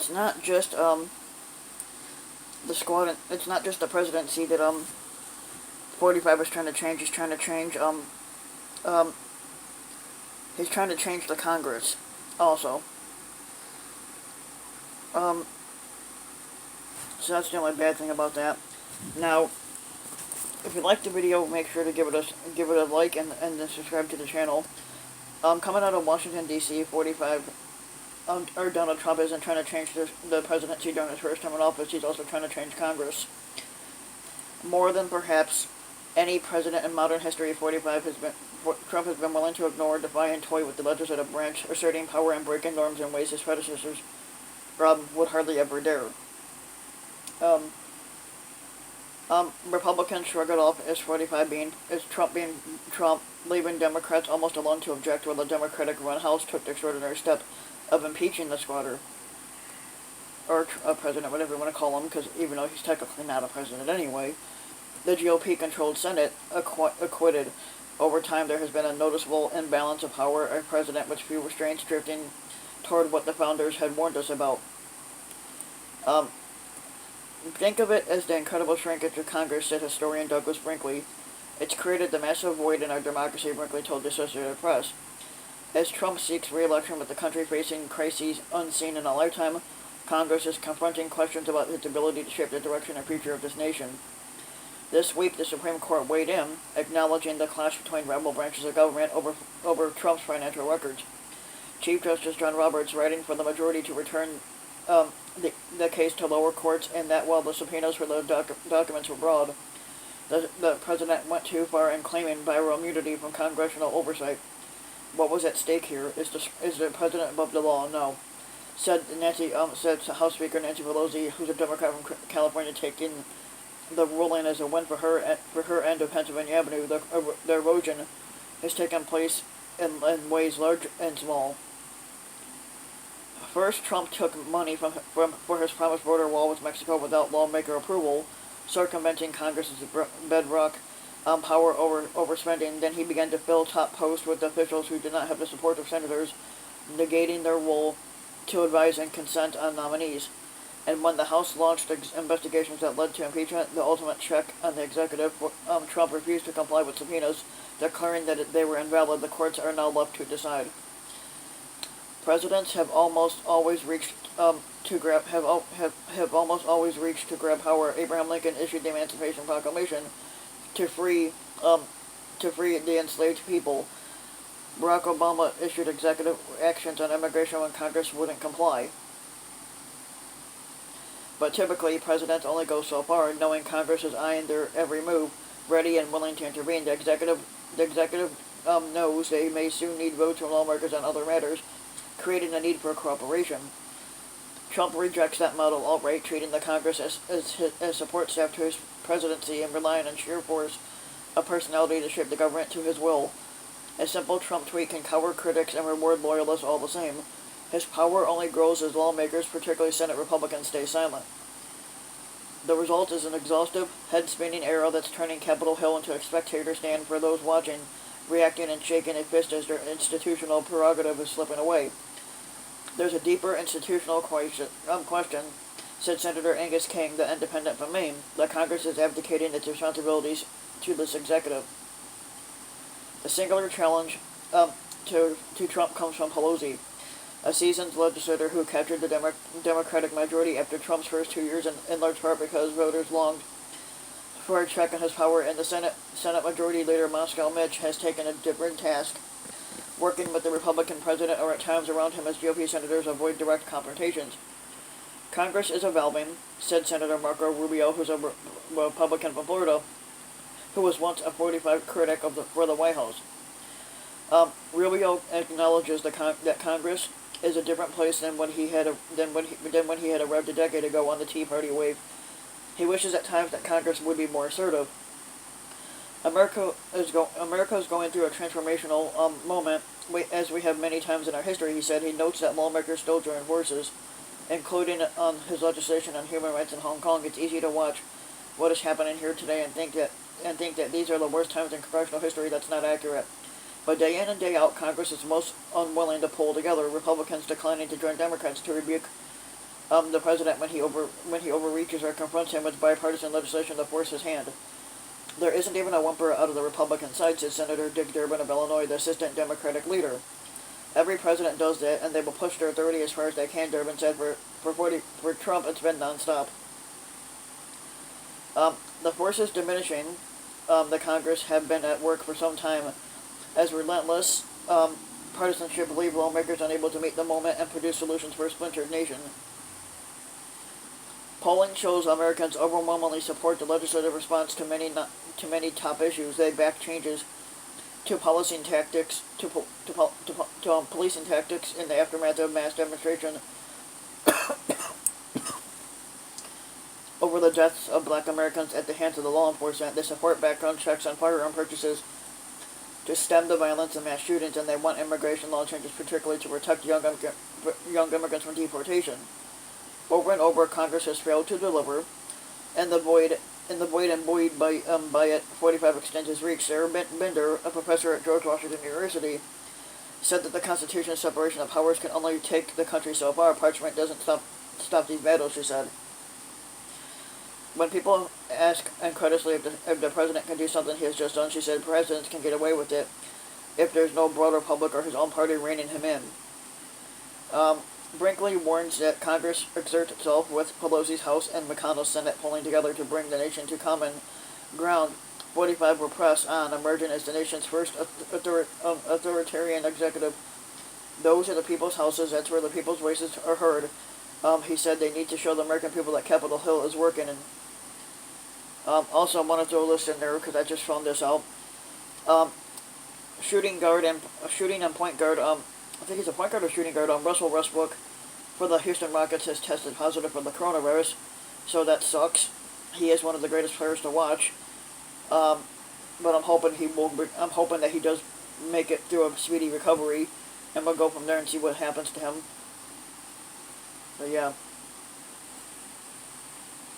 it's not just the squad. It's not just the presidency that 45 is trying to change. Um he's trying to change the Congress also. Um so that's the only bad thing about that. Now, if you like the video, make sure to give it a like and then subscribe to the channel. Coming out of Washington D.C., 45 or Donald Trump isn't trying to change the presidency during his first term in office. He's also trying to change Congress. More than perhaps any president in modern history, Trump has been willing to ignore, defy, and toy with the legislative branch, asserting power and breaking norms in ways his predecessors would hardly ever dare. Republicans shrug it off as Trump, leaving Democrats almost alone to object while the Democratic-run House took the extraordinary step of impeaching the squatter, or president, whatever you want to call him, because even though he's technically not a president anyway, the GOP-controlled Senate acquitted. Over time, there has been a noticeable imbalance of power, a president with few restraints drifting toward what the founders had warned us about. Think of it as the incredible shrinkage of Congress, said historian Douglas Brinkley. It's created the massive void in our democracy, Brinkley told the Associated Press. As Trump seeks re-election with the country facing crises unseen in a lifetime, Congress is confronting questions about its ability to shape the direction and future of this nation. This week, the Supreme Court weighed in, acknowledging the clash between rival branches of government over Trump's financial records. Chief Justice John Roberts, writing for the majority to return the case to lower courts, and that while the subpoenas for the documents were broad, the president went too far in claiming viral immunity from congressional oversight. What was at stake here? Is the president above the law? No, said House Speaker Nancy Pelosi, who's a Democrat from California, taking the ruling as a win for her end of Pennsylvania Avenue. The erosion has taken place in ways large and small. First, Trump took money for his promised border wall with Mexico without lawmaker approval, circumventing Congress's bedrock power over spending. Then he began to fill top posts with officials who did not have the support of senators, negating their role to advise and consent on nominees. And when the House launched investigations that led to impeachment, the ultimate check on the executive, Trump refused to comply with subpoenas, declaring that they were invalid. The courts are now left to decide. Presidents have almost always reached to grab power. Abraham Lincoln issued the Emancipation Proclamation to free the enslaved people. Barack Obama issued executive actions on immigration when Congress wouldn't comply. But typically, presidents only go so far, knowing Congress is eyeing their every move, ready and willing to intervene. The executive knows they may soon need votes from lawmakers on other matters, creating a need for cooperation. Trump rejects that model outright, treating the Congress as support staff to his presidency and relying on sheer force of personality to shape the government to his will. A simple Trump tweet can cower critics and reward loyalists all the same. His power only grows as lawmakers, particularly Senate Republicans, stay silent. The result is an exhaustive, head-spinning era that's turning Capitol Hill into a spectator stand for those watching, reacting and shaking a fist as their institutional prerogative is slipping away. There's a deeper institutional question, said Senator Angus King, the independent from Maine, that Congress is abdicating its responsibilities to this executive. The singular challenge to Trump comes from Pelosi, a seasoned legislator who captured the Democratic majority after Trump's first 2 years, in large part because voters longed for a check on his power, and the Senate Majority Leader Moscow Mitch has taken a different task, working with the Republican president or at times around him as GOP senators avoid direct confrontations. Congress is evolving, said Senator Marco Rubio, who's a Republican from Florida, who was once a 45 critic for the White House. Rubio acknowledges that Congress is a different place than when he had arrived a decade ago on the Tea Party wave. He wishes at times that Congress would be more assertive. America is going through a transformational moment, as we have many times in our history, he said. He notes that lawmakers still join forces, including on his legislation on human rights in Hong Kong. It's easy to watch what is happening here today and think that these are the worst times in congressional history. That's not accurate. But day in and day out, Congress is most unwilling to pull together, Republicans declining to join Democrats to rebuke the president when he overreaches or confronts him with bipartisan legislation to force his hand. There isn't even a whimper out of the Republican side, said Senator Dick Durbin of Illinois, the assistant Democratic leader. Every president does that, and they will push their authority as far as they can, Durbin said. For Trump, it's been nonstop. The forces diminishing the Congress have been at work for some time, as relentless partisanship leave lawmakers unable to meet the moment and produce solutions for a splintered nation. Polling shows Americans overwhelmingly support the legislative response to many top issues. They back changes to policing tactics policing tactics in the aftermath of mass demonstration over the deaths of black Americans at the hands of the law enforcement. They support background checks on firearm purchases to stem the violence and mass shootings, and they want immigration law changes, particularly to protect young immigrants from deportation. Over and over, Congress has failed to deliver, and the void and buoyed by it, 45 extensions reached. Sarah Bender, a professor at George Washington University, said that the Constitution's separation of powers can only take the country so far. Parchment doesn't stop these battles, she said. When people ask incredulously if the president can do something he has just done, she said presidents can get away with it if there's no broader public or his own party reining him in. Brinkley warns that Congress exerts itself with Pelosi's House and McConnell's Senate pulling together to bring the nation to common ground. 45 will press on, emerging as the nation's first authoritarian executive. Those are the people's houses. That's where the people's voices are heard. He said they need to show the American people that Capitol Hill is working. And also, I want to throw a list in there because I just found this out. Shooting and point guard. I think he's a point guard or shooting guard. Russell Westbrook for the Houston Rockets has tested positive for the coronavirus, so that sucks. He is one of the greatest players to watch. But I'm hoping that he does make it through a speedy recovery, and we'll go from there and see what happens to him. But yeah.